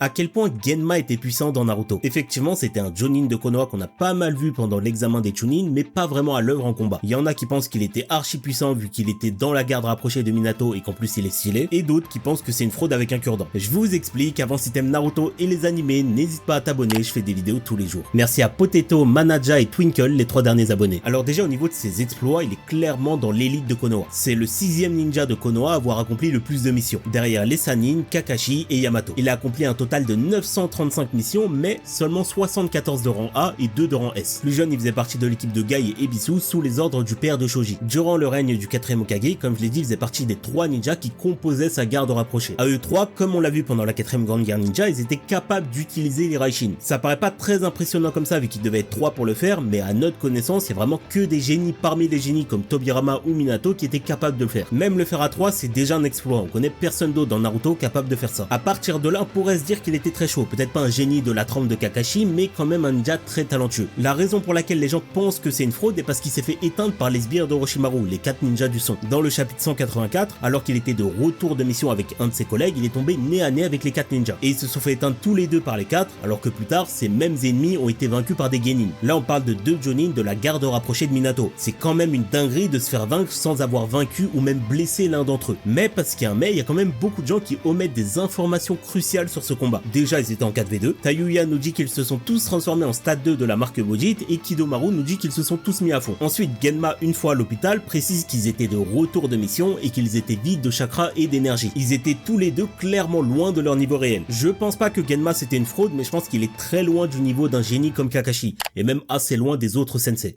À quel point Genma était puissant dans Naruto. Effectivement, c'était un Jonin de Konoha qu'on a pas mal vu pendant l'examen des Chunin, mais pas vraiment à l'œuvre en combat. Il y en a qui pensent qu'il était archi puissant vu qu'il était dans la garde rapprochée de Minato et qu'en plus il est stylé, et d'autres qui pensent que c'est une fraude avec un cure-dent. Je vous explique, avant si t'aimes Naruto et les animés, n'hésite pas à t'abonner, je fais des vidéos tous les jours. Merci à Potato, Manaja et Twinkle, les 3 derniers abonnés. Alors déjà au niveau de ses exploits, il est clairement dans l'élite de Konoha. C'est le 6ème ninja de Konoha à avoir accompli le plus de missions, derrière les Sannin, Kakashi et Yamato. Il a accompli un total de 935 missions, mais seulement 74 de rang A et 2 de rang S. Plus jeune, il faisait partie de l'équipe de Gai et Ebisu sous les ordres du père de Shoji. Durant le règne du 4ème Hokage, comme je l'ai dit, il faisait partie des 3 ninjas qui composaient sa garde rapprochée. À eux 3, comme on l'a vu pendant la 4ème grande guerre ninja, ils étaient capables d'utiliser les Raishin. Ça paraît pas très impressionnant comme ça vu qu'il devait être 3 pour le faire, mais à notre connaissance, il y a vraiment que des génies parmi les génies comme Tobirama ou Minato qui étaient capables de le faire. Même le faire à 3, c'est déjà un exploit. On connaît personne d'autre dans Naruto capable de faire ça. À partir de là, on pourrait se dire qu'il était très chaud, peut-être pas un génie de la trempe de Kakashi, mais quand même un ninja très talentueux. La raison pour laquelle les gens pensent que c'est une fraude est parce qu'il s'est fait éteindre par les sbires d'Orochimaru, les 4 ninjas du son. Dans le chapitre 184, alors qu'il était de retour de mission avec un de ses collègues, il est tombé nez à nez avec les 4 ninjas. Et ils se sont fait éteindre tous les deux par les 4, alors que plus tard, ces mêmes ennemis ont été vaincus par des genin. Là on parle de 2 jonin de la garde rapprochée de Minato. C'est quand même une dinguerie de se faire vaincre sans avoir vaincu ou même blessé l'un d'entre eux. Mais parce qu'il y a un mais, il y a quand même beaucoup de gens qui omettent des informations cruciales sur ce combat. Déjà ils étaient en 4v2, Tayuya nous dit qu'ils se sont tous transformés en stade 2 de la marque Bojit et Kidomaru nous dit qu'ils se sont tous mis à fond. Ensuite Genma, une fois à l'hôpital, précise qu'ils étaient de retour de mission et qu'ils étaient vides de chakra et d'énergie. Ils étaient tous les deux clairement loin de leur niveau réel. Je pense pas que Genma c'était une fraude, mais je pense qu'il est très loin du niveau d'un génie comme Kakashi, et même assez loin des autres sensei.